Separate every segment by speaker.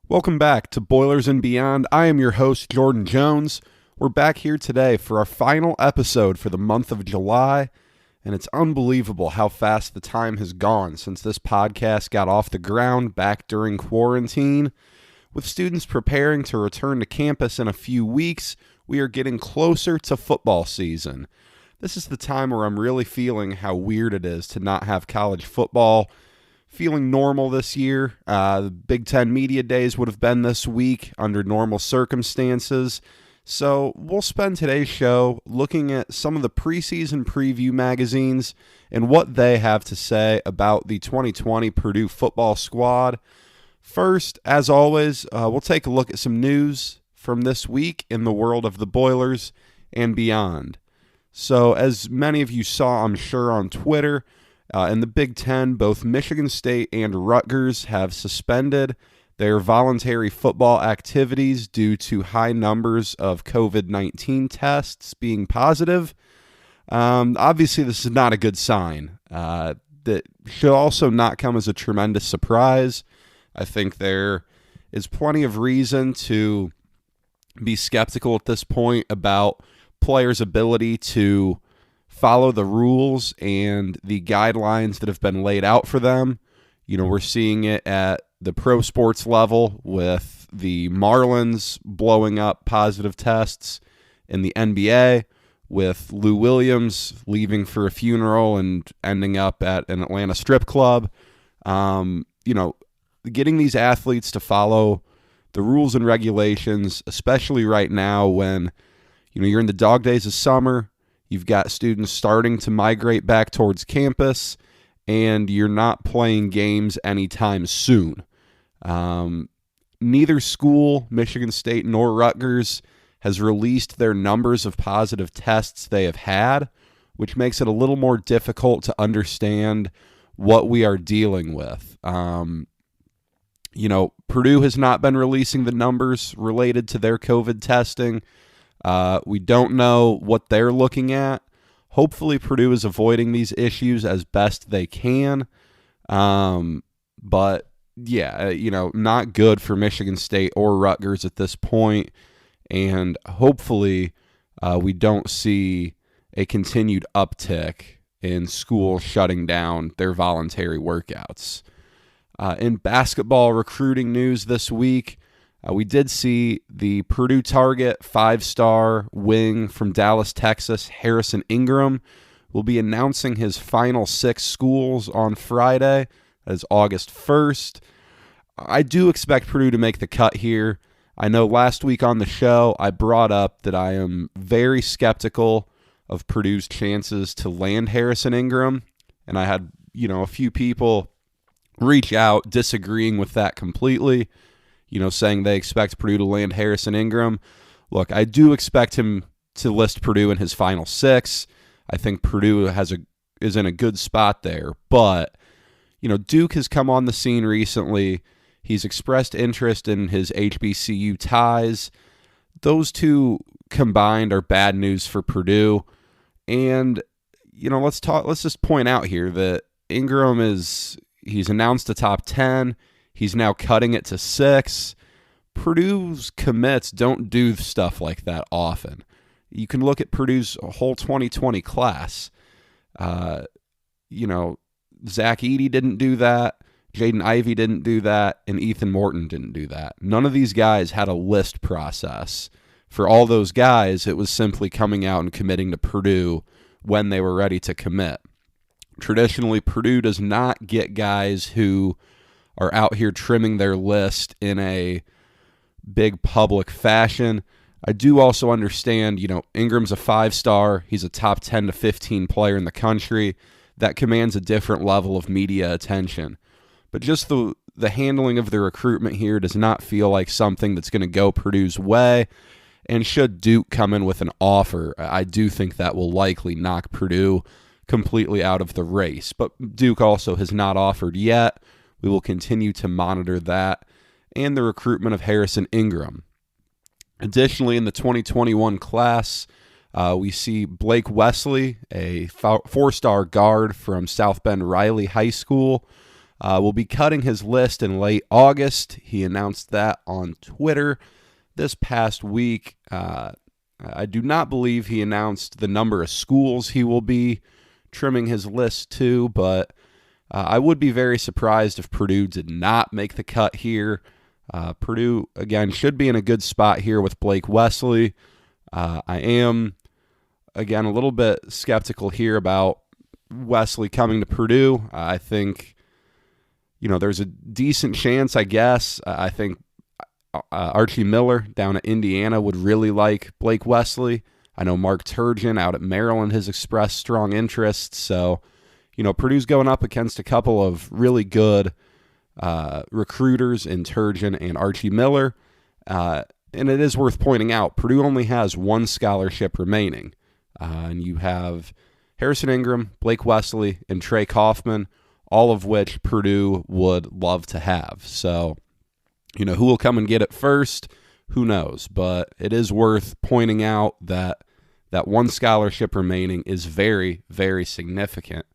Speaker 1: Welcome back to Boilers and Beyond. I am your host, Jordan Jones. We're back here today for our final episode for the month of July, and it's unbelievable how fast the time has gone since this podcast got off the ground back during quarantine. With students preparing to return to campus in a few weeks, we are getting closer to football season. This is the time where I'm really feeling how weird it is to not have college football. Feeling normal this year. The Big Ten Media Days would have been this week under normal circumstances. So we'll spend today's show looking at some of the preseason preview magazines and what they have to say about the 2020 Purdue football squad. First, as always, we'll take a look at some news from this week in the world of the Boilers and beyond. So as many of you saw, I'm sure, on Twitter, in the Big Ten, both Michigan State and Rutgers have suspended their voluntary football activities due to high numbers of COVID-19 tests being positive. Obviously, this is not a good sign. That should also not come as a tremendous surprise. I think there is plenty of reason to be skeptical at this point about players' ability to follow the rules and the guidelines that have been laid out for them. You know, we're seeing it at the pro sports level with the Marlins blowing up positive tests, in the NBA with Lou Williams leaving for a funeral and ending up at an Atlanta strip club. Getting these athletes to follow the rules and regulations, especially right now when, you're in the dog days of summer. You've got students starting to migrate back towards campus, and you're not playing games anytime soon. Neither school, Michigan State nor Rutgers, has released their numbers of positive tests they have had, which makes it a little more difficult to understand what we are dealing with. Purdue has not been releasing the numbers related to their COVID testing. We don't know what they're looking at. Hopefully, Purdue is avoiding these issues as best they can. Not good for Michigan State or Rutgers at this point. And hopefully, we don't see a continued uptick in schools shutting down their voluntary workouts. In basketball recruiting news this week, we did see the Purdue target 5-star wing from Dallas, Texas, Harrison Ingram, will be announcing his final 6 schools on Friday. That is August 1st. I do expect Purdue to make the cut here. I know last week on the show I brought up that I am very skeptical of Purdue's chances to land Harrison Ingram, and I had, a few people reach out disagreeing with that completely. Saying they expect Purdue to land Harrison Ingram. Look, I do expect him to list Purdue in his final 6. I think Purdue is in a good spot there. But, Duke has come on the scene recently. He's expressed interest in his HBCU ties. Those two combined are bad news for Purdue. And, let's just point out here that Ingram he's announced a top 10. He's now cutting it to 6. Purdue's commits don't do stuff like that often. You can look at Purdue's whole 2020 class. Zach Edey didn't do that. Jaden Ivey didn't do that. And Ethan Morton didn't do that. None of these guys had a list process. For all those guys, it was simply coming out and committing to Purdue when they were ready to commit. Traditionally, Purdue does not get guys who are out here trimming their list in a big public fashion. I do also understand, Ingram's a 5-star. He's a top 10 to 15 player in the country. That commands a different level of media attention. But just the handling of the recruitment here does not feel like something that's going to go Purdue's way. And should Duke come in with an offer, I do think that will likely knock Purdue completely out of the race. But Duke also has not offered yet. We will continue to monitor that and the recruitment of Harrison Ingram. Additionally, in the 2021 class, we see Blake Wesley, a 4-star guard from South Bend Riley High School, will be cutting his list in late August. He announced that on Twitter this past week. I do not believe he announced the number of schools he will be trimming his list to, but I would be very surprised if Purdue did not make the cut here. Purdue, again, should be in a good spot here with Blake Wesley. I am, again, a little bit skeptical here about Wesley coming to Purdue. I think, there's a decent chance, I guess. I think Archie Miller down at Indiana would really like Blake Wesley. I know Mark Turgeon out at Maryland has expressed strong interest. So, Purdue's going up against a couple of really good recruiters in Turgeon and Archie Miller. And it is worth pointing out, Purdue only has one scholarship remaining. And you have Harrison Ingram, Blake Wesley, and Trey Kaufman, all of which Purdue would love to have. So, who will come and get it first? Who knows? But it is worth pointing out that one scholarship remaining is very, very significant.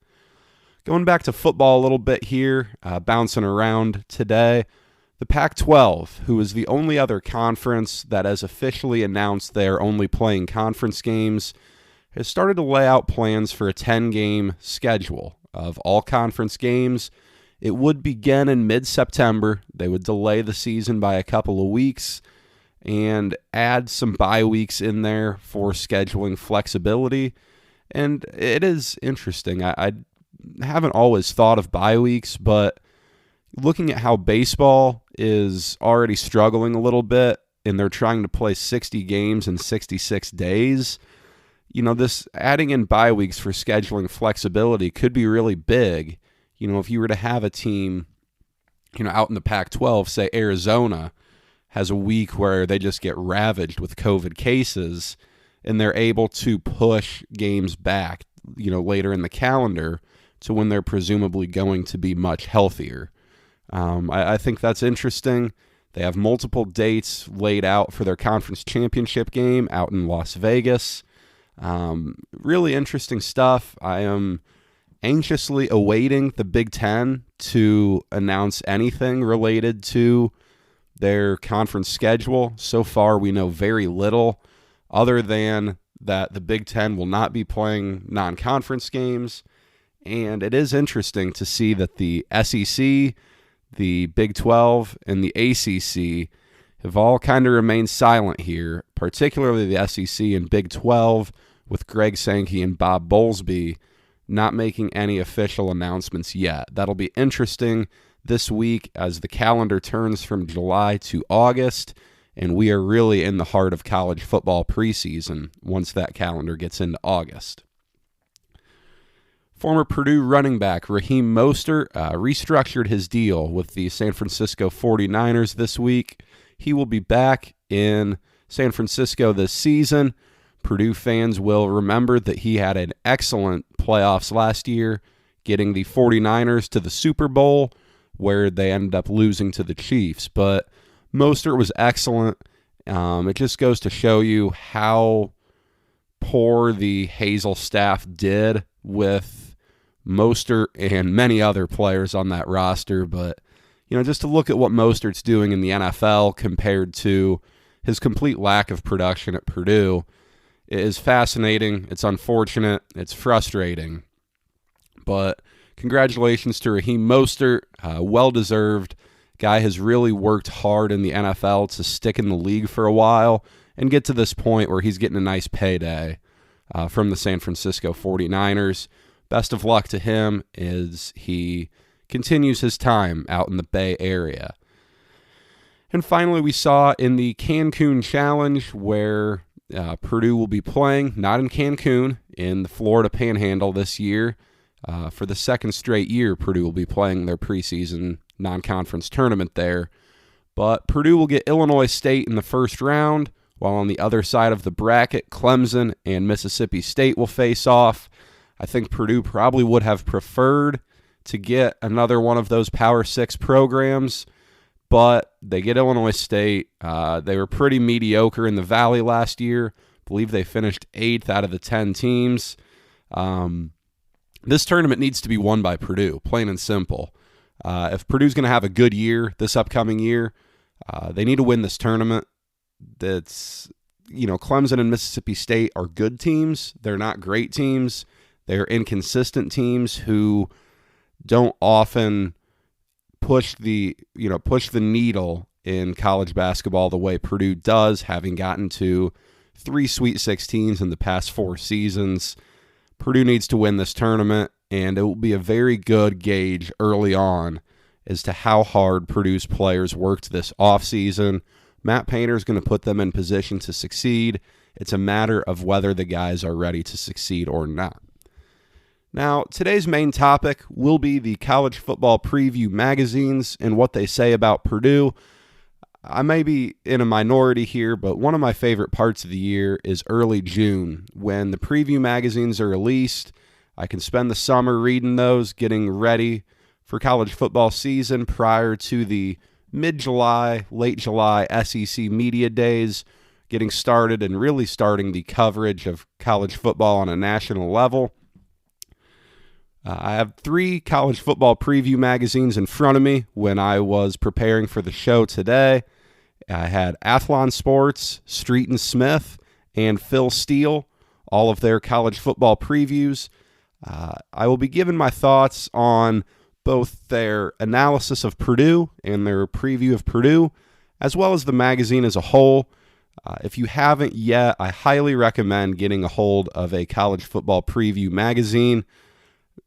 Speaker 1: Going back to football a little bit here, bouncing around today, the Pac-12, who is the only other conference that has officially announced they are only playing conference games, has started to lay out plans for a 10-game schedule of all conference games. It would begin in mid-September. They would delay the season by a couple of weeks and add some bye weeks in there for scheduling flexibility. And it is interesting. I haven't always thought of bye weeks, but looking at how baseball is already struggling a little bit and they're trying to play 60 games in 66 days, this adding in bye weeks for scheduling flexibility could be really big. If you were to have a team, out in the Pac-12, say Arizona has a week where they just get ravaged with COVID cases and they're able to push games back, later in the calendar to when they're presumably going to be much healthier. I think that's interesting. They have multiple dates laid out for their conference championship game out in Las Vegas. Really interesting stuff. I am anxiously awaiting the Big Ten to announce anything related to their conference schedule. So far, we know very little other than that the Big Ten will not be playing non-conference games. And it is interesting to see that the SEC, the Big 12, and the ACC have all kind of remained silent here, particularly the SEC and Big 12, with Greg Sankey and Bob Bowlesby not making any official announcements yet. That'll be interesting this week as the calendar turns from July to August, and we are really in the heart of college football preseason once that calendar gets into August. Former Purdue running back Raheem Mostert restructured his deal with the San Francisco 49ers this week. He will be back in San Francisco this season. Purdue fans will remember that he had an excellent playoffs last year, getting the 49ers to the Super Bowl, where they ended up losing to the Chiefs. But Mostert was excellent. It just goes to show you how poor the Hazel staff did with Mostert and many other players on that roster. But, just to look at what Mostert's doing in the NFL compared to his complete lack of production at Purdue, it is fascinating. It's unfortunate. It's frustrating. But congratulations to Raheem Mostert. Well-deserved. Guy has really worked hard in the NFL to stick in the league for a while and get to this point where he's getting a nice payday from the San Francisco 49ers. Best of luck to him as he continues his time out in the Bay Area. And finally, we saw in the Cancun Challenge where Purdue will be playing, not in Cancun, in the Florida Panhandle this year. For the second straight year, Purdue will be playing their preseason non-conference tournament there. But Purdue will get Illinois State in the first round, while on the other side of the bracket, Clemson and Mississippi State will face off. I think Purdue probably would have preferred to get another one of those Power 6 programs, but they get Illinois State. They were pretty mediocre in the Valley last year. I believe they finished 8th out of the 10 teams. This tournament needs to be won by Purdue, plain and simple. If Purdue's going to have a good year this upcoming year, they need to win this tournament. Clemson and Mississippi State are good teams. They're not great teams. They're inconsistent teams who don't often push the needle in college basketball the way Purdue does, having gotten to 3 Sweet 16s in the past 4 seasons. Purdue needs to win this tournament, and it will be a very good gauge early on as to how hard Purdue's players worked this offseason. Matt Painter is going to put them in position to succeed. It's a matter of whether the guys are ready to succeed or not. Now, today's main topic will be the college football preview magazines and what they say about Purdue. I may be in a minority here, but one of my favorite parts of the year is early June when the preview magazines are released. I can spend the summer reading those, getting ready for college football season prior to the mid-July, late July SEC media days, getting started and really starting the coverage of college football on a national level. I have 3 college football preview magazines in front of me when I was preparing for the show today. I had Athlon Sports, Street and Smith, and Phil Steele, all of their college football previews. I will be giving my thoughts on both their analysis of Purdue and their preview of Purdue, as well as the magazine as a whole. If you haven't yet, I highly recommend getting a hold of a college football preview magazine.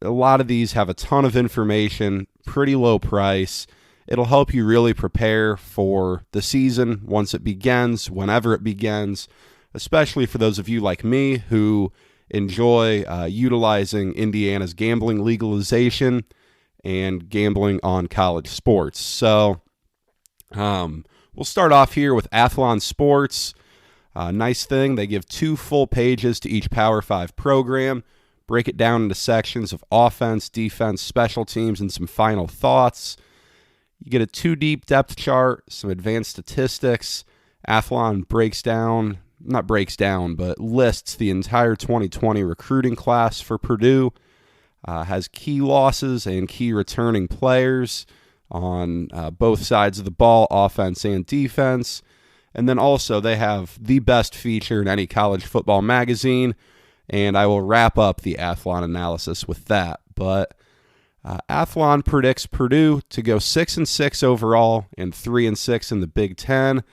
Speaker 1: A lot of these have a ton of information, pretty low price. It'll help you really prepare for the season once it begins, whenever it begins, especially for those of you like me who enjoy utilizing Indiana's gambling legalization and gambling on college sports. So we'll start off here with Athlon Sports. Nice thing, they give 2 full pages to each Power 5 program. Break it down into sections of offense, defense, special teams, and some final thoughts. You get a 2-deep depth chart, some advanced statistics. Athlon lists the entire 2020 recruiting class for Purdue. Has key losses and key returning players on both sides of the ball, offense and defense. And then also they have the best feature in any college football magazine, and I will wrap up the Athlon analysis with that. But Athlon predicts Purdue to go 6-6 overall and 3-6 in the Big Ten.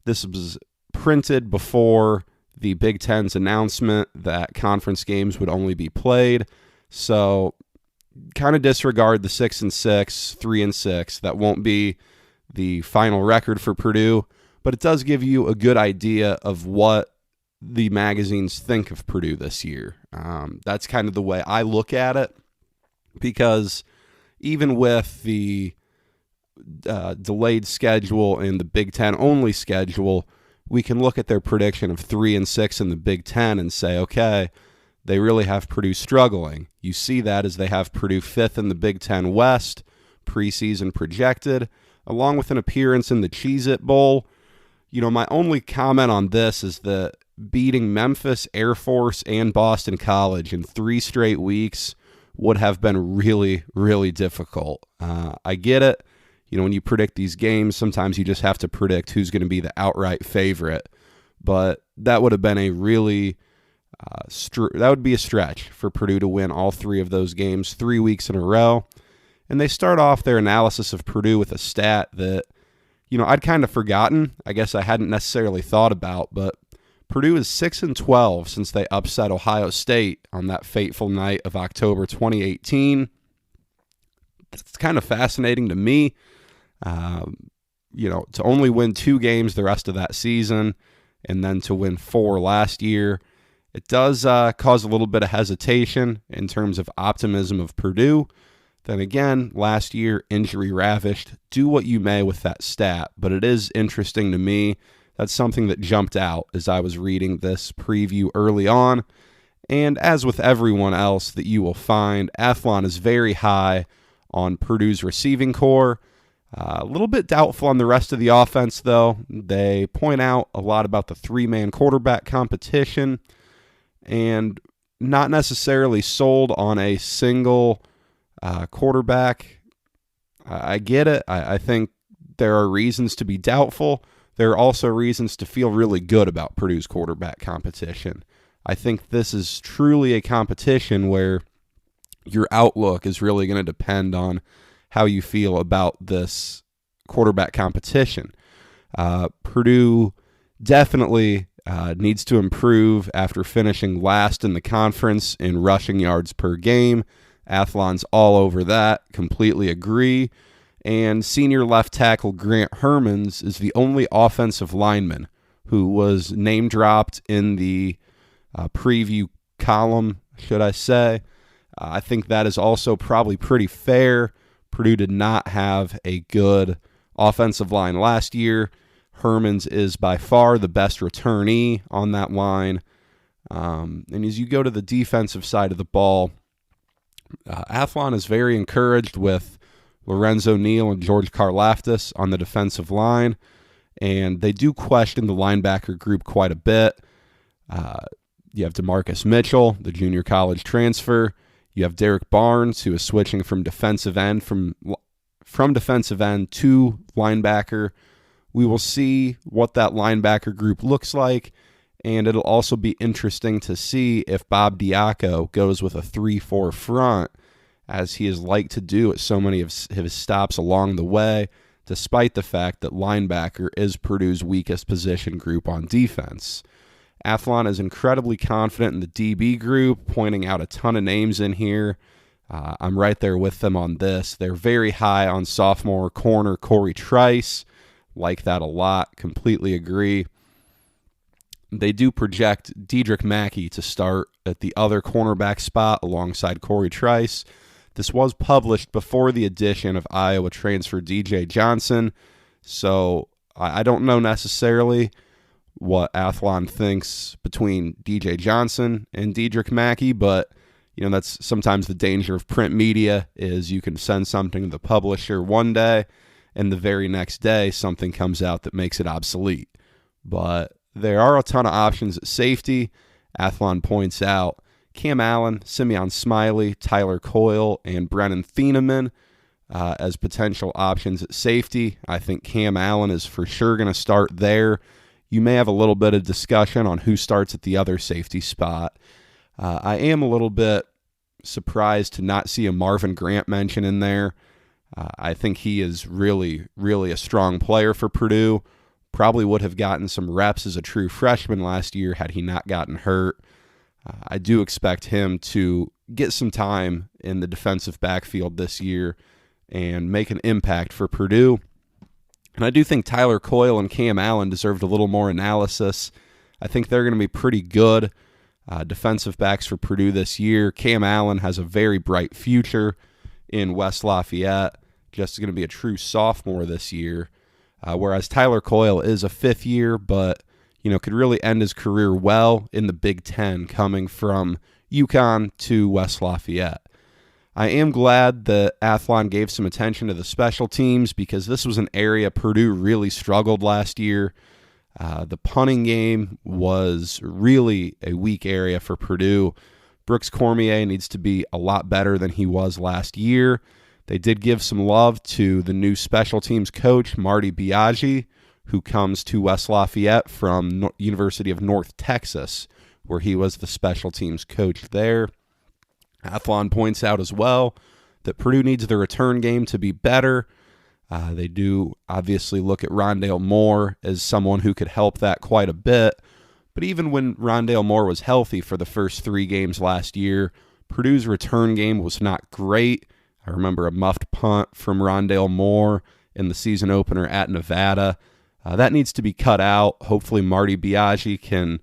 Speaker 1: This was printed before the Big Ten's announcement that conference games would only be played. So kind of disregard the 6-6, 3-6. That won't be the final record for Purdue, but it does give you a good idea of what the magazines think of Purdue this year. That's kind of the way I look at it, because even with the delayed schedule and the Big Ten only schedule, we can look at their prediction of 3-6 in the Big Ten and say, okay, they really have Purdue struggling. You see that as they have Purdue 5th in the Big Ten West, preseason projected, along with an appearance in the Cheez-It Bowl. My only comment on this is that beating Memphis, Air Force, and Boston College in 3 straight weeks would have been really, really difficult. I get it. When you predict these games, sometimes you just have to predict who's going to be the outright favorite. But that would have been a really that would be a stretch for Purdue to win all 3 of those games 3 weeks in a row. And they start off their analysis of Purdue with a stat that, I'd kind of forgotten. I guess I hadn't necessarily thought about, but Purdue is 6-12 since they upset Ohio State on that fateful night of October 2018. That's kind of fascinating to me. To only win 2 games the rest of that season and then to win 4 last year, it does cause a little bit of hesitation in terms of optimism of Purdue. Then again, last year, injury ravished. Do what you may with that stat, but it is interesting to me. That's something that jumped out as I was reading this preview early on. And as with everyone else that you will find, Athlon is very high on Purdue's receiving core. A little bit doubtful on the rest of the offense, though. They point out a lot about the 3-man quarterback competition and not necessarily sold on a single quarterback. I get it. I think there are reasons to be doubtful. There are also reasons to feel really good about Purdue's quarterback competition. I think this is truly a competition where your outlook is really going to depend on how you feel about this quarterback competition. Purdue definitely needs to improve after finishing last in the conference in rushing yards per game. Athlon's all over that, completely agree. And senior left tackle Grant Hermans is the only offensive lineman who was name dropped in the preview column, should I say. I think that is also probably pretty fair. Purdue did not have a good offensive line last year. Hermans is by far the best returnee on that line. And as you go to the defensive side of the ball, Athlon is very encouraged with Lorenzo Neal and George Karlaftis on the defensive line, and they do question the linebacker group quite a bit. You have DeMarcus Mitchell, the junior college transfer. You have Derek Barnes, who is switching from defensive end from defensive end to linebacker. We will see what that linebacker group looks like, and it'll also be interesting to see if Bob Diaco goes with a 3-4 front, as he is like to do at so many of his stops along the way, despite the fact that linebacker is Purdue's weakest position group on defense. Athlon is incredibly confident in the DB group, pointing out a ton of names in here. I'm right there with them on this. They're very high on sophomore corner Corey Trice. Like that a lot. Completely agree. They do project Dedrick Mackey to start at the other cornerback spot alongside Corey Trice. This was published before the addition of Iowa transfer DJ Johnson, so I don't know necessarily what Athlon thinks between DJ Johnson and Dedrick Mackey, but that's sometimes the danger of print media, is you can send something to the publisher one day and the very next day something comes out that makes it obsolete. But there are a ton of options at safety. Athlon points out Cam Allen, Simeon Smiley, Tyler Coyle, and Brennan Thieneman as potential options at safety. I think Cam Allen is for sure going to start there. You may have a little bit of discussion on who starts at the other safety spot. I am a little bit surprised to not see a Marvin Grant mention in there. I think he is really, really a strong player for Purdue. Probably would have gotten some reps as a true freshman last year had he not gotten hurt. I do expect him to get some time in the defensive backfield this year and make an impact for Purdue. And I do think Tyler Coyle and Cam Allen deserved a little more analysis. I think they're going to be pretty good defensive backs for Purdue this year. Cam Allen has a very bright future in West Lafayette, just going to be a true sophomore this year, whereas Tyler Coyle is a fifth year, but could really end his career well in the Big Ten, coming from UConn to West Lafayette. I am glad that Athlon gave some attention to the special teams, because this was an area Purdue really struggled last year. The punting game was really a weak area for Purdue. Brooks Cormier needs to be a lot better than he was last year. They did give some love to the new special teams coach, Marty Biaggi, who comes to West Lafayette from University of North Texas, where he was the special teams coach there. Athlon points out as well that Purdue needs the return game to be better. They do obviously look at Rondale Moore as someone who could help that quite a bit. But even when Rondale Moore was healthy for the first 3 games last year, Purdue's return game was not great. I remember a muffed punt from Rondale Moore in the season opener at Nevada. That needs to be cut out. Hopefully Marty Biaggi can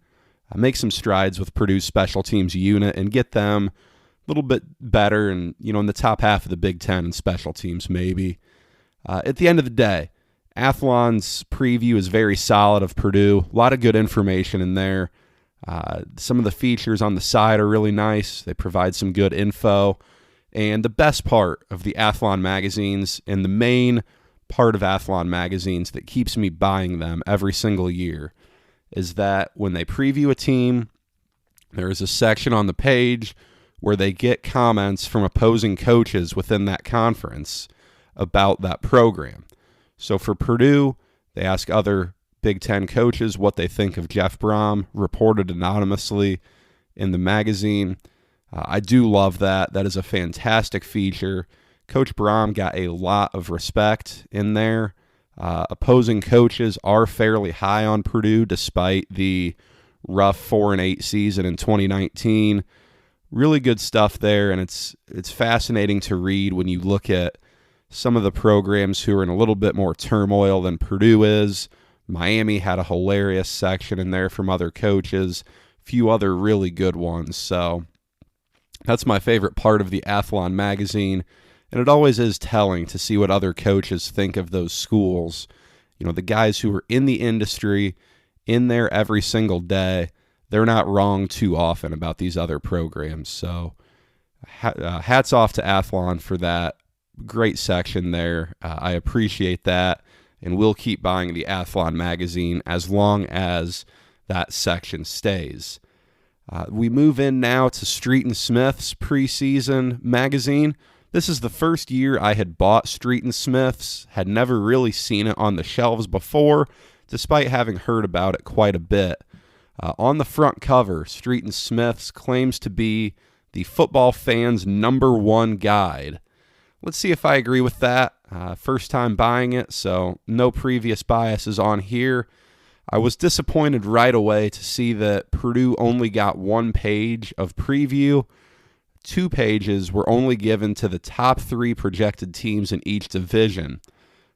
Speaker 1: make some strides with Purdue's special teams unit and get them a little bit better and, in the top half of the Big Ten in special teams maybe. At the end of the day, Athlon's preview is very solid of Purdue. A lot of good information in there. Some of the features on the side are really nice. They provide some good info. And the best part of the Athlon magazines, and the main part of Athlon magazines that keeps me buying them every single year, is that when they preview a team, there is a section on the page where they get comments from opposing coaches within that conference about that program. So for Purdue, they ask other Big Ten coaches what they think of Jeff Brom, reported anonymously in the magazine. I do love that. That is a fantastic feature. Coach Brom got a lot of respect in there. Opposing coaches are fairly high on Purdue despite the rough 4-8 season in 2019. Really good stuff there, and it's fascinating to read when you look at some of the programs who are in a little bit more turmoil than Purdue is. Miami had a hilarious section in there from other coaches, a few other really good ones. So that's my favorite part of the Athlon magazine, and it always is telling to see what other coaches think of those schools. You know, the guys who are in the industry, in there every single day, they're not wrong too often about these other programs. So hats off to Athlon for that great section there. I appreciate that, and we'll keep buying the Athlon magazine as long as that section stays. We move in now to Street and Smith's preseason magazine. This is the first year I had bought Street and Smith's, had never really seen it on the shelves before, despite having heard about it quite a bit. On the front cover, Street and Smith's claims to be the football fan's #1 guide. Let's see if I agree with that. First time buying it, so no previous biases on here. I was disappointed right away to see that Purdue only got 1 page of preview. 2 pages were only given to the top 3 projected teams in each division.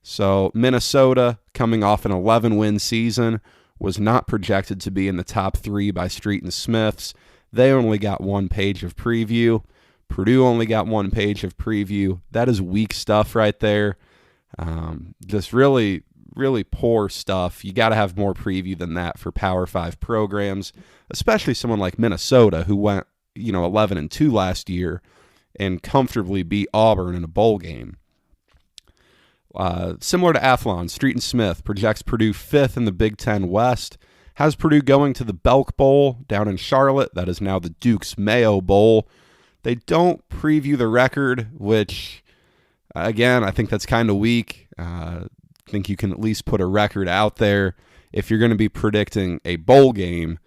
Speaker 1: So Minnesota, coming off an 11-win season, was not projected to be in the top 3 by Street and Smith's. They only got 1 page of preview. Purdue only got 1 page of preview. That is weak stuff right there. Just really, really poor stuff. You got to have more preview than that for Power 5 programs, especially someone like Minnesota who went, 11-2 last year and comfortably beat Auburn in a bowl game. Similar to Athlon, Street and Smith projects Purdue 5th in the Big Ten West, has Purdue going to the Belk Bowl down in Charlotte. That is now the Duke's Mayo Bowl. They don't preview the record, which, again, I think that's kind of weak. I think you can at least put a record out there. If you're going to be predicting a bowl game,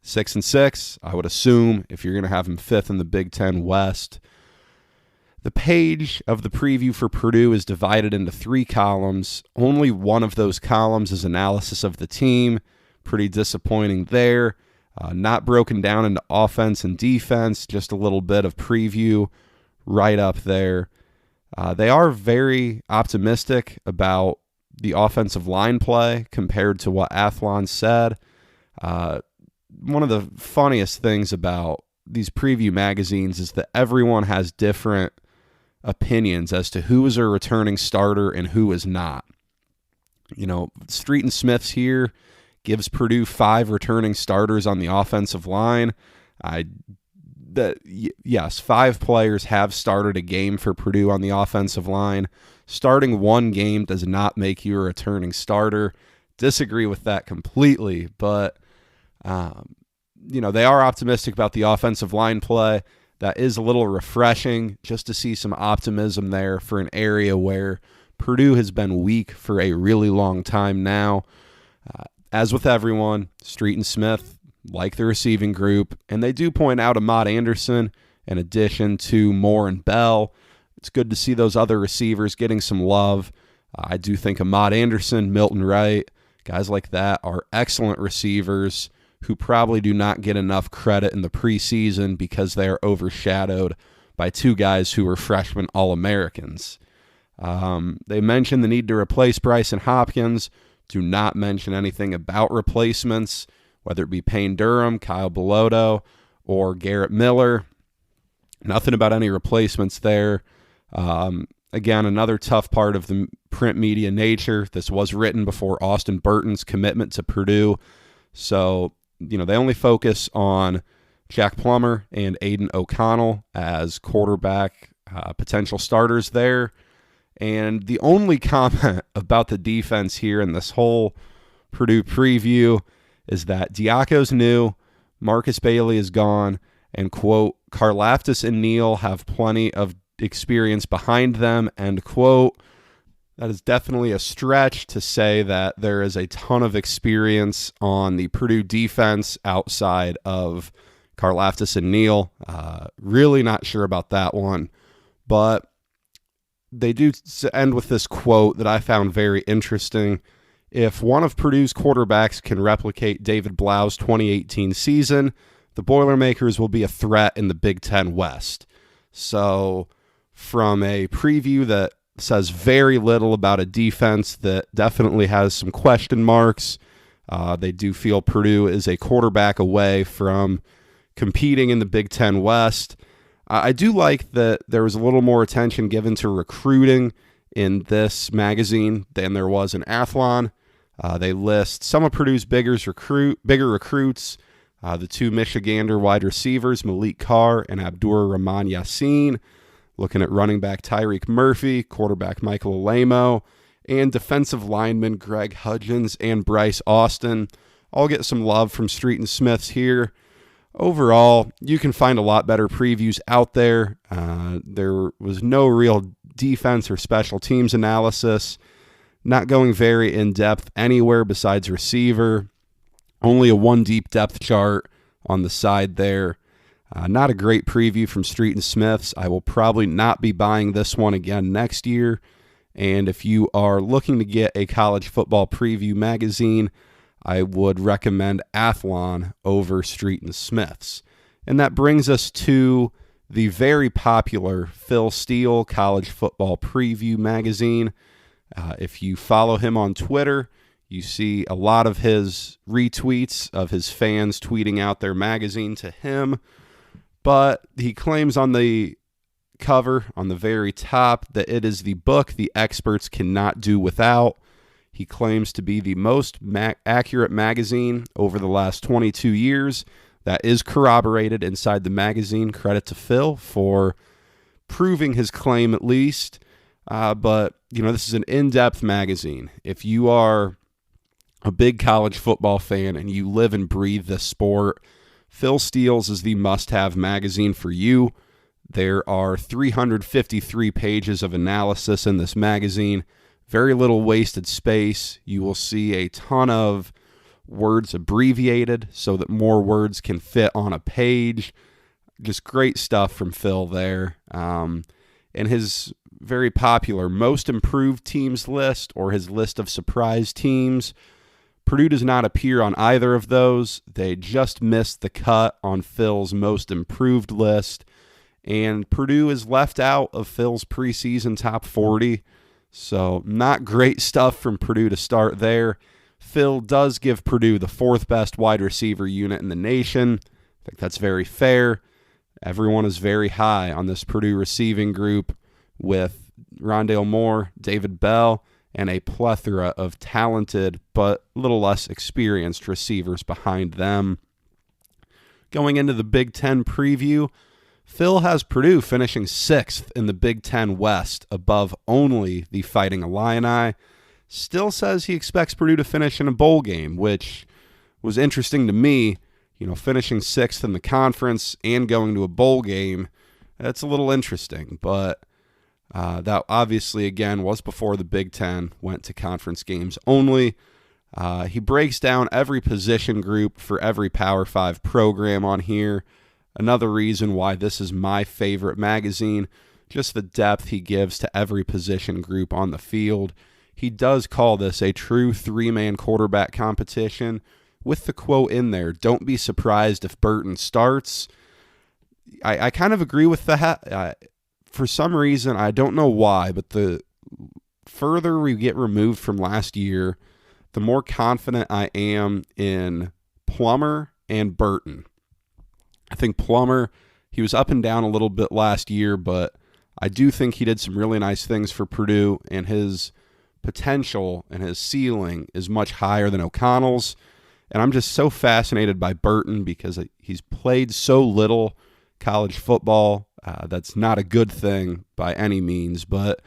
Speaker 1: 6-6, I would assume, if you're going to have them 5th in the Big Ten West. The page of the preview for Purdue is divided into 3 columns. Only one of those columns is analysis of the team. Pretty disappointing there. Not broken down into offense and defense, just a little bit of preview right up there. They are very optimistic about the offensive line play compared to what Athlon said. One of the funniest things about these preview magazines is that everyone has different opinions as to who is a returning starter and who is not. Street and Smith's here gives Purdue 5 returning starters on the offensive line. Yes, 5 players have started a game for Purdue on the offensive line. Starting 1 game does not make you a returning starter. Disagree with that completely, but they are optimistic about the offensive line play. That is a little refreshing just to see some optimism there for an area where Purdue has been weak for a really long time now. As with everyone, Street and Smith like the receiving group, and they do point out Ahmad Anderson in addition to Moore and Bell. It's good to see those other receivers getting some love. I do think Ahmad Anderson, Milton Wright, guys like that are excellent receivers who probably do not get enough credit in the preseason because they are overshadowed by 2 guys who were freshman All-Americans. They mentioned the need to replace Bryson Hopkins. Do not mention anything about replacements, whether it be Payne Durham, Kyle Belotto, or Garrett Miller. Nothing about any replacements there. Again, another tough part of the print media nature. This was written before Austin Burton's commitment to Purdue. So, they only focus on Jack Plummer and Aiden O'Connell as quarterback potential starters there. And the only comment about the defense here in this whole Purdue preview is that Diaco's new, Marcus Bailey is gone, and, quote, Karlaftis and Neal have plenty of experience behind them, end quote. That is definitely a stretch to say that there is a ton of experience on the Purdue defense outside of Karlaftis and Neal. Really not sure about that one. But they do end with this quote that I found very interesting. If one of Purdue's quarterbacks can replicate David Blau's 2018 season, the Boilermakers will be a threat in the Big Ten West. So from a preview that says very little about a defense that definitely has some question marks, they do feel Purdue is a quarterback away from competing in the Big Ten West. I do like that there was a little more attention given to recruiting in this magazine than there was in Athlon. They list some of Purdue's bigger recruits, the two Michigander wide receivers, Malik Carr and Abdur Rahman Yassin, looking at running back Tyreek Murphy, quarterback Michael Alamo, and defensive linemen Greg Hudgens and Bryce Austin. All get some love from Street and Smiths here. Overall, you can find a lot better previews out there. There was no real defense or special teams analysis, not going very in-depth anywhere besides receiver. Only a one deep depth chart on the side there. Not a great preview from Street and Smiths. I will probably not be buying this one again next year. And if you are looking to get a college football preview magazine, I would recommend Athlon over Street and Smiths. And that brings us to the very popular Phil Steele College Football Preview magazine. If you follow him on Twitter, you see a lot of his retweets of his fans tweeting out their magazine to him. But he claims on the cover, on the very top, that it is the book the experts cannot do without. He claims to be the most accurate magazine over the last 22 years. That is corroborated inside the magazine. Credit to Phil for proving his claim at least. But, this is an in-depth magazine. If you are a big college football fan and you live and breathe this sport, Phil Steele's is the must-have magazine for you. There are 353 pages of analysis in this magazine. Very little wasted space. You will see a ton of words abbreviated so that more words can fit on a page. Just great stuff from Phil there. And his very popular most improved teams list, or his list of surprise teams, Purdue does not appear on either of those. They just missed the cut on Phil's most improved list. And Purdue is left out of Phil's preseason top 40. So not great stuff from Purdue to start there. Phil does give Purdue the fourth best wide receiver unit in the nation. I think that's very fair. Everyone is very high on this Purdue receiving group with Rondale Moore, David Bell, and a plethora of talented but a little less experienced receivers behind them. Going into the Big Ten preview, Phil has Purdue finishing 6th in the Big Ten West, above only the Fighting Illini. Still says he expects Purdue to finish in a bowl game, which was interesting to me. Finishing 6th in the conference and going to a bowl game, that's a little interesting. But that obviously, again, was before the Big Ten went to conference games only. He breaks down every position group for every Power 5 program on here. Another reason why this is my favorite magazine, just the depth he gives to every position group on the field. He does call this a true three-man quarterback competition with the quote in there, "Don't be surprised if Burton starts." I kind of agree with that. For some reason, I don't know why, but the further we get removed from last year, the more confident I am in Plummer and Burton. I think Plummer, he was up and down a little bit last year, but I do think he did some really nice things for Purdue, and his potential and his ceiling is much higher than O'Connell's. And I'm just so fascinated by Burton because he's played so little college football. That's not a good thing by any means, but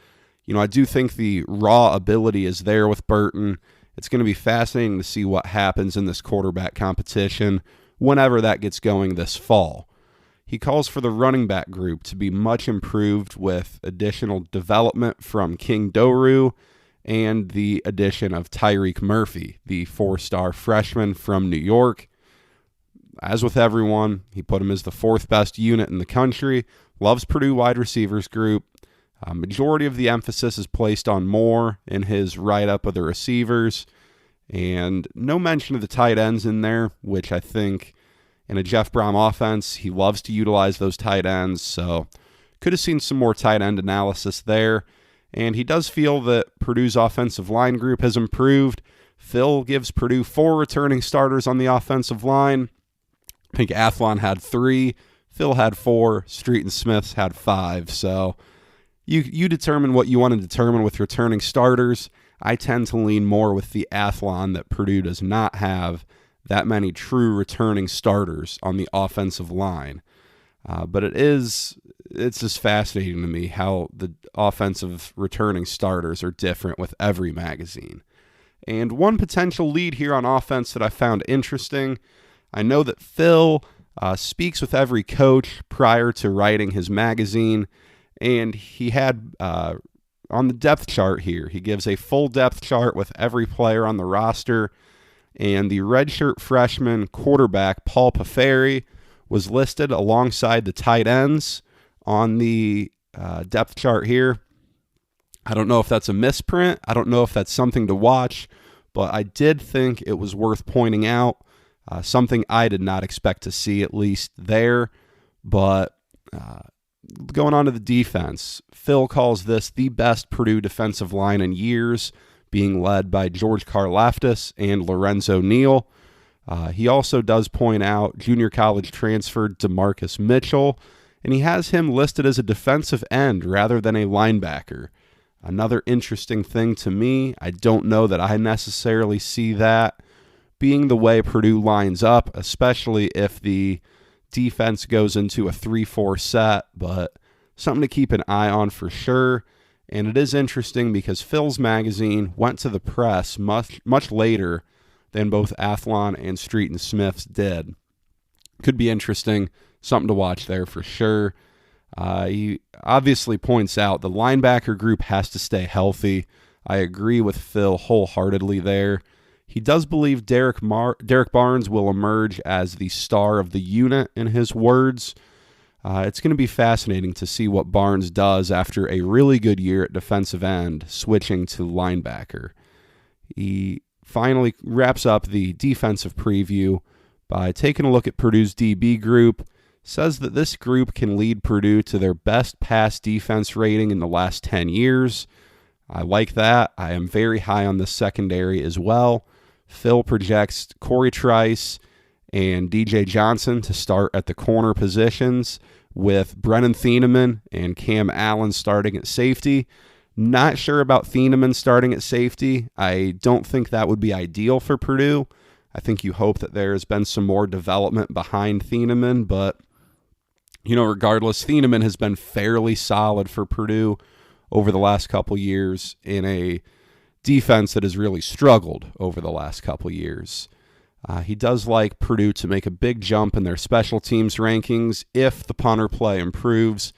Speaker 1: I do think the raw ability is there with Burton. It's going to be fascinating to see what happens in this quarterback competition whenever that gets going this fall. He calls for the running back group to be much improved with additional development from King Doru and the addition of Tyreek Murphy, the 4-star freshman from New York. As with everyone, he put him as the 4th best unit in the country, loves Purdue wide receivers group. Majority of the emphasis is placed on Moore in his write-up of the receivers, and no mention of the tight ends in there, which I think in a Jeff Brom offense, he loves to utilize those tight ends, so could have seen some more tight end analysis there. And he does feel that Purdue's offensive line group has improved. Phil gives Purdue 4 returning starters on the offensive line. I think Athlon had 3, Phil had 4, Street and Smiths had 5. So you determine what you want to determine with returning starters. I tend to lean more with the Athlon that Purdue does not have that many true returning starters on the offensive line. But it's just fascinating to me how the offensive returning starters are different with every magazine. And one potential lead here on offense that I found interesting, I know that Phil speaks with every coach prior to writing his magazine, and he had on the depth chart here, he gives a full depth chart with every player on the roster, and the redshirt freshman quarterback Paul Paferi was listed alongside the tight ends on the depth chart here. I don't know if that's a misprint. I don't know if that's something to watch, but I did think it was worth pointing out. Something I did not expect to see, at least there. But going on to the defense, Phil calls this the best Purdue defensive line in years, being led by George Karlaftis and Lorenzo Neal. He also does point out junior college transfer DeMarcus Mitchell, and he has him listed as a defensive end rather than a linebacker. Another interesting thing to me, I don't know that I necessarily see that being the way Purdue lines up, especially if the defense goes into a 3-4 set, but something to keep an eye on for sure. And it is interesting because Phil's magazine went to the press much later than both Athlon and Street and Smiths did. Could be interesting, something to watch there for sure. He obviously points out the linebacker group has to stay healthy. I agree with Phil wholeheartedly there. He does believe Derek Barnes will emerge as the star of the unit, in his words. It's going to be fascinating to see what Barnes does after a really good year at defensive end, switching to linebacker. He finally wraps up the defensive preview by taking a look at Purdue's DB group, says that this group can lead Purdue to their best pass defense rating in the last 10 years. I like that. I am very high on the secondary as well. Phil projects Corey Trice and DJ Johnson to start at the corner positions, with Brennan Thieneman and Cam Allen starting at safety. Not sure about Thieneman starting at safety. I don't think that would be ideal for Purdue. I think you hope that there has been some more development behind Thieneman, but regardless, Thieneman has been fairly solid for Purdue over the last couple years in a defense that has really struggled over the last couple years. He does like Purdue to make a big jump in their special teams rankings if the punter play improves.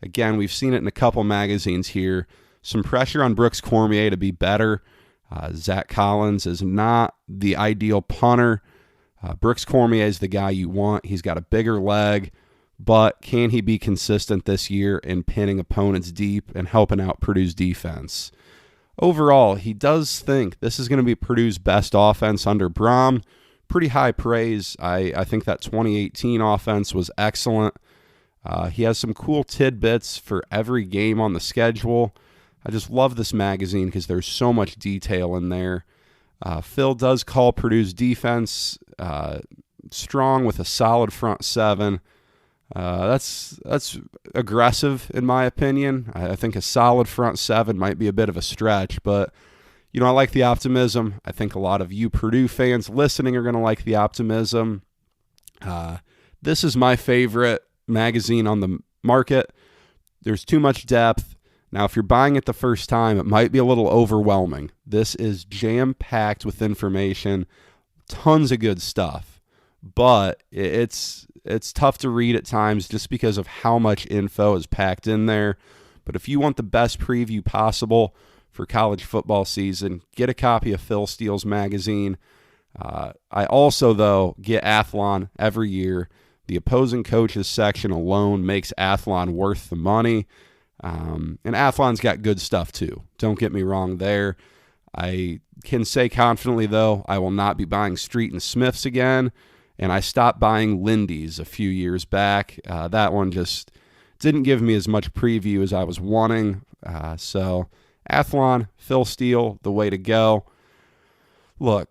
Speaker 1: Again, we've seen it in a couple magazines here. Some pressure on Brooks Cormier to be better. Zach Collins is not the ideal punter. Brooks Cormier is the guy you want. He's got a bigger leg, but can he be consistent this year in pinning opponents deep and helping out Purdue's defense? Overall, he does think this is going to be Purdue's best offense under Brom. Pretty high praise. I think that 2018 offense was excellent. He has some cool tidbits for every game on the schedule. I just love this magazine because there's so much detail in there. Phil does call Purdue's defense strong with a solid front seven. That's aggressive in my opinion. I think a solid front seven might be a bit of a stretch, but I like the optimism. I think a lot of you Purdue fans listening are going to like the optimism. This is my favorite magazine on the market. There's too much depth. Now, if you're buying it the first time, it might be a little overwhelming. This is jam-packed with information, tons of good stuff, but it's tough to read at times just because of how much info is packed in there. But if you want the best preview possible for college football season. Get a copy of Phil Steele's magazine. I also, though, get Athlon every year. The opposing coaches section alone makes Athlon worth the money. And Athlon's got good stuff, too. Don't get me wrong there. I can say confidently, though, I will not be buying Street and Smiths again. And I stopped buying Lindy's a few years back. That one just didn't give me as much preview as I was wanting. So Athlon, Phil Steele, the way to go. Look,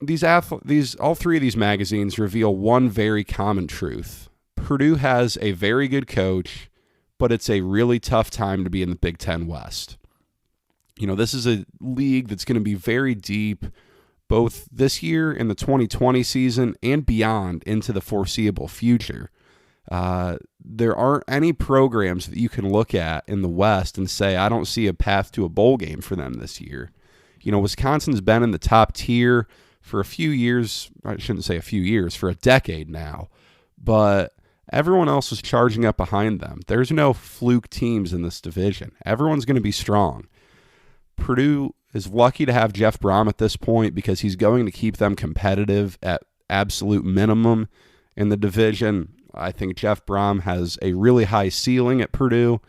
Speaker 1: all three of these magazines reveal one very common truth. Purdue has a very good coach, but it's a really tough time to be in the Big Ten West. You know, this is a league that's going to be very deep, both this year in the 2020 season and beyond into the foreseeable future. There aren't any programs that you can look at in the West and say, I don't see a path to a bowl game for them this year. You know, Wisconsin's been in the top tier for a few years. I shouldn't say a few years, for a decade now. But everyone else is charging up behind them. There's no fluke teams in this division. Everyone's going to be strong. Purdue is lucky to have Jeff Brom at this point because he's going to keep them competitive at absolute minimum in the division. I think Jeff Brom has a really high ceiling at Purdue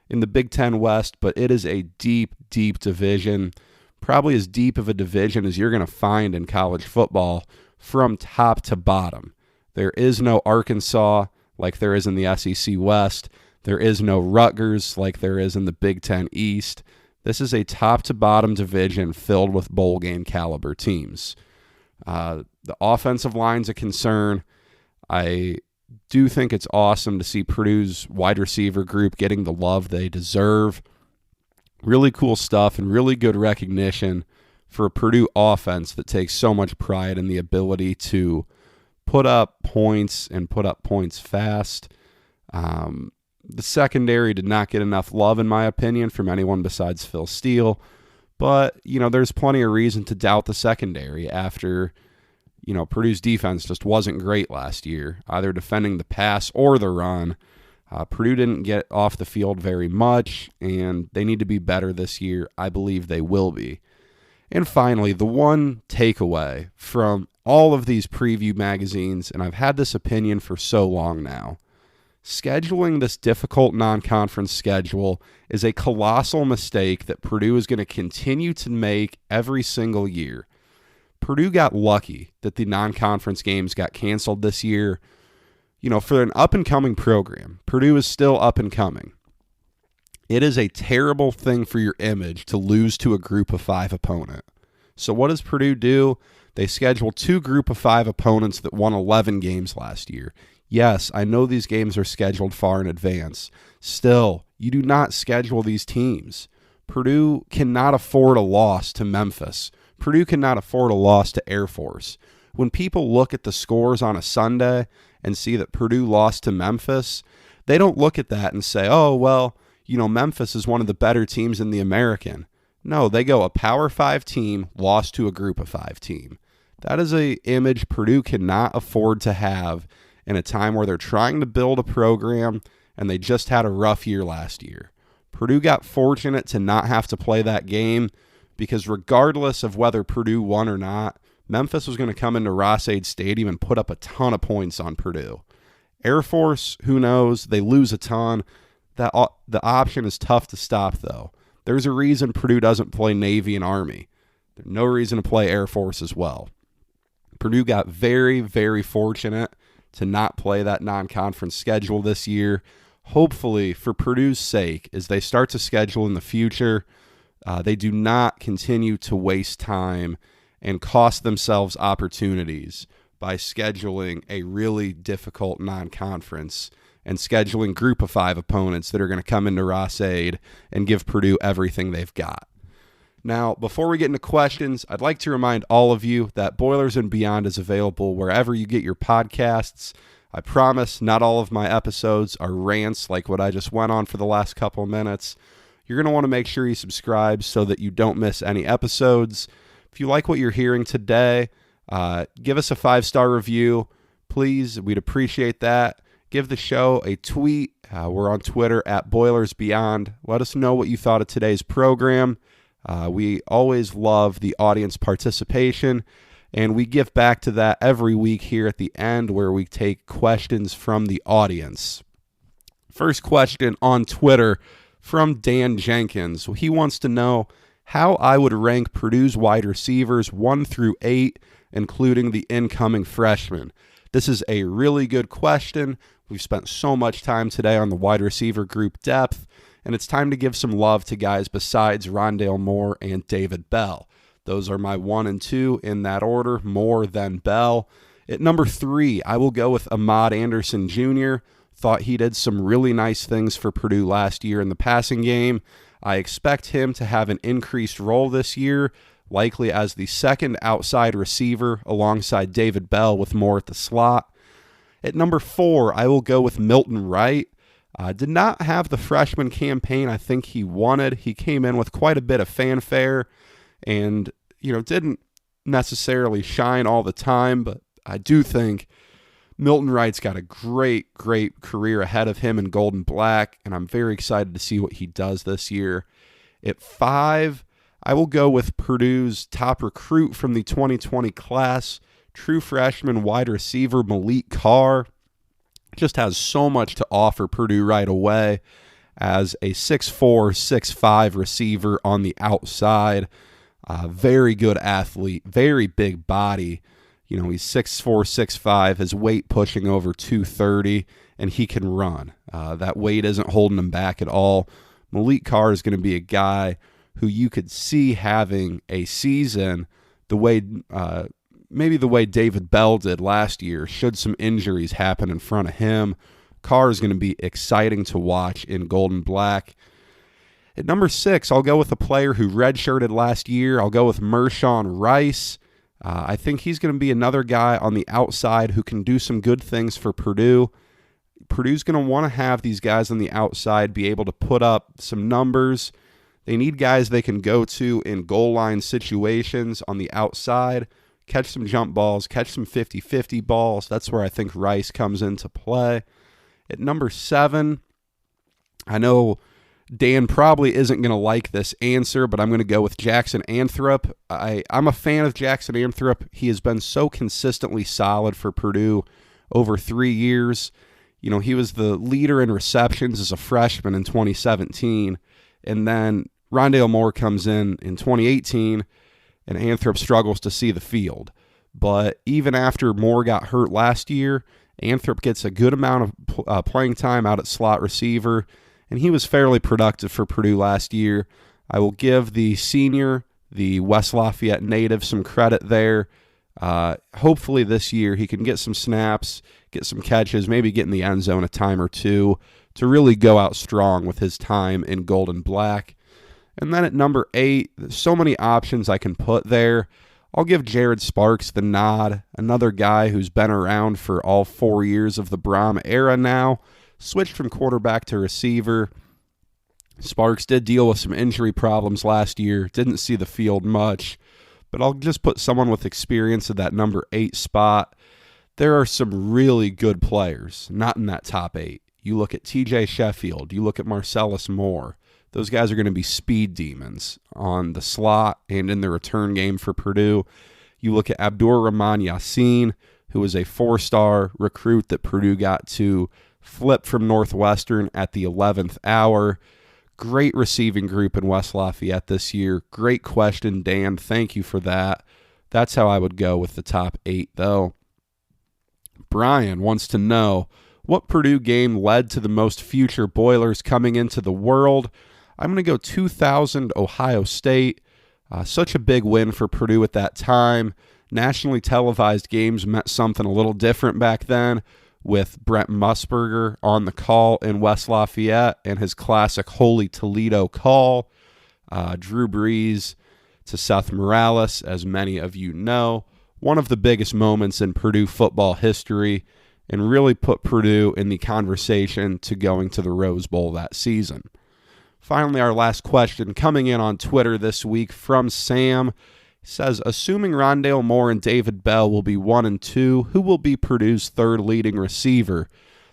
Speaker 1: in the Big Ten West, but it is a deep, deep division, probably as deep of a division as you're going to find in college football from top to bottom. There is no Arkansas like there is in the SEC West. There is no Rutgers like there is in the Big Ten East. This is a top-to-bottom division filled with bowl game caliber teams. The offensive line's a concern. I do think it's awesome to see Purdue's wide receiver group getting the love they deserve. Really cool stuff and really good recognition for a Purdue offense that takes so much pride in the ability to put up points and put up points fast. The secondary did not get enough love, in my opinion, from anyone besides Phil Steele. But, you know, there's plenty of reason to doubt the secondary after, you know, Purdue's defense just wasn't great last year, either defending the pass or the run. Purdue didn't get off the field very much, and they need to be better this year. I believe they will be. And finally, the one takeaway from all of these preview magazines, and I've had this opinion for so long now, scheduling this difficult non-conference schedule is a colossal mistake that Purdue is going to continue to make every single year. Purdue got lucky that the non-conference games got canceled this year. You know, for an up-and-coming program, Purdue is still up-and-coming. It is a terrible thing for your image to lose to a group of 5 opponent. So what does Purdue do? They schedule 2 group of 5 opponents that won 11 games last year. Yes, I know these games are scheduled far in advance. Still, you do not schedule these teams. Purdue cannot afford a loss to Memphis. Purdue cannot afford a loss to Air Force. When people look at the scores on a Sunday and see that Purdue lost to Memphis, they don't look at that and say, oh, well, you know, Memphis is one of the better teams in the American. No, they go a Power 5 team lost to a Group of 5 team. That is an image Purdue cannot afford to have in a time where they're trying to build a program and they just had a rough year last year. Purdue got fortunate to not have to play that game because regardless of whether Purdue won or not, Memphis was going to come into Ross-Ade Stadium and put up a ton of points on Purdue. Air Force, who knows? They lose a ton. The option is tough to stop, though. There's a reason Purdue doesn't play Navy and Army. There's no reason to play Air Force as well. Purdue got very, very fortunate to not play that non-conference schedule this year. Hopefully, for Purdue's sake, as they start to schedule in the future, they do not continue to waste time and cost themselves opportunities by scheduling a really difficult non-conference and scheduling group of 5 opponents that are going to come into Ross-Ade and give Purdue everything they've got. Now, before we get into questions, I'd like to remind all of you that Boilers and Beyond is available wherever you get your podcasts. I promise not all of my episodes are rants like what I just went on for the last couple of minutes. You're going to want to make sure you subscribe so that you don't miss any episodes. If you like what you're hearing today, give us a 5-star review. Please, we'd appreciate that. Give the show a tweet. We're on Twitter at Boilers Beyond. Let us know what you thought of today's program. We always love the audience participation, and we give back to that every week here at the end where we take questions from the audience. First question on Twitter from Dan Jenkins. He wants to know how I would rank Purdue's wide receivers 1 through 8, including the incoming freshmen. This is a really good question. We've spent so much time today on the wide receiver group depth, and it's time to give some love to guys besides Rondale Moore and David Bell. Those are my 1 and 2 in that order, Moore then Bell. At number 3, I will go with Ahmad Anderson Jr. Thought he did some really nice things for Purdue last year in the passing game. I expect him to have an increased role this year, likely as the second outside receiver alongside David Bell with Moore at the slot. At number 4, I will go with Milton Wright. Did not have the freshman campaign I think he wanted. He came in with quite a bit of fanfare and, didn't necessarily shine all the time, but I do think Milton Wright's got a great career ahead of him in gold and black, and I'm very excited to see what he does this year. At 5, I will go with Purdue's top recruit from the 2020 class, true freshman wide receiver Malik Carr. Just has so much to offer Purdue right away as a 6'4", 6'5" receiver on the outside. Very good athlete, very big body. He's 6'4", 6'5", his weight pushing over 230, and he can run. That weight isn't holding him back at all. Malik Carr is going to be a guy who you could see having a season the way maybe the way David Bell did last year, should some injuries happen in front of him. Carr is going to be exciting to watch in gold and black. At number 6, I'll go with a player who redshirted last year. I'll go with Mershawn Rice. I think he's going to be another guy on the outside who can do some good things for Purdue. Purdue's going to want to have these guys on the outside be able to put up some numbers. They need guys they can go to in goal line situations on the outside, catch some jump balls, catch some 50-50 balls. That's where I think Rice comes into play. At number 7, I know Dan probably isn't going to like this answer, but I'm going to go with Jackson Anthrop. I'm a fan of Jackson Anthrop. He has been so consistently solid for Purdue over 3 years. He was the leader in receptions as a freshman in 2017, and then Rondale Moore comes in 2018, and Anthrop struggles to see the field. But even after Moore got hurt last year, Anthrop gets a good amount of playing time out at slot receiver, and he was fairly productive for Purdue last year. I will give the senior, the West Lafayette native, some credit there. Hopefully this year he can get some snaps, get some catches, maybe get in the end zone a time or two to really go out strong with his time in gold and black. And then at number 8, there's so many options I can put there. I'll give Jared Sparks the nod, another guy who's been around for all 4 years of the Brom era now, switched from quarterback to receiver. Sparks did deal with some injury problems last year, didn't see the field much, but I'll just put someone with experience at that number 8 spot. There are some really good players, not in that top 8. You look at TJ Sheffield, you look at Marcellus Moore. Those guys are going to be speed demons on the slot and in the return game for Purdue. You look at Abdur-Rahman Yassin, who was a 4-star recruit that Purdue got to flip from Northwestern at the 11th hour. Great receiving group in West Lafayette this year. Great question, Dan. Thank you for that. That's how I would go with the top 8, though. Brian wants to know, what Purdue game led to the most future Boilers coming into the world? I'm going to go 2000 Ohio State. Such a big win for Purdue at that time. Nationally televised games meant something a little different back then, with Brent Musburger on the call in West Lafayette and his classic Holy Toledo call. Drew Brees to Seth Morales, as many of you know. One of the biggest moments in Purdue football history, and really put Purdue in the conversation to going to the Rose Bowl that season. Finally, our last question coming in on Twitter this week from Sam. He says, assuming Rondale Moore and David Bell will be 1 and 2, who will be Purdue's third leading receiver?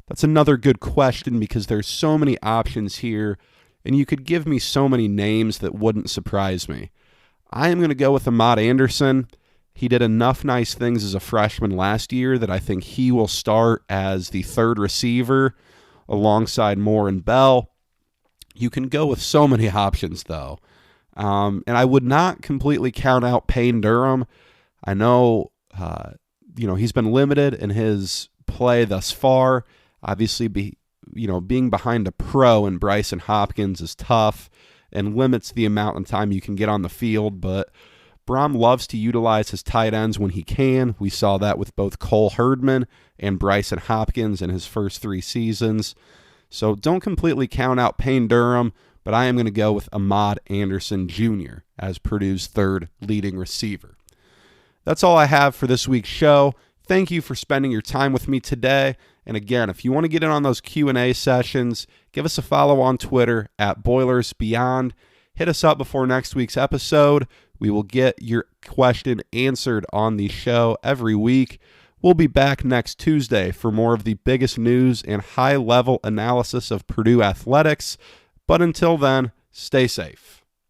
Speaker 1: That's another good question because there's so many options here, and you could give me so many names that wouldn't surprise me. I am going to go with Ahmad Anderson. He did enough nice things as a freshman last year that I think he will start as the third receiver alongside Moore and Bell. You can go with so many options, though. And I would not completely count out Payne Durham. I know, he's been limited in his play thus far. Obviously, being behind a pro in Bryson Hopkins is tough and limits the amount of time you can get on the field, but Brom loves to utilize his tight ends when he can. We saw that with both Cole Herdman and Bryson Hopkins in his first 3 seasons. So don't completely count out Payne Durham, but I am going to go with Ahmad Anderson Jr. as Purdue's third leading receiver. That's all I have for this week's show. Thank you for spending your time with me today. And again, if you want to get in on those Q&A sessions, give us a follow on Twitter at BoilersBeyond. Hit us up before next week's episode. We will get your question answered on the show every week. We'll be back next Tuesday for more of the biggest news and high-level analysis of Purdue athletics. But until then, stay safe.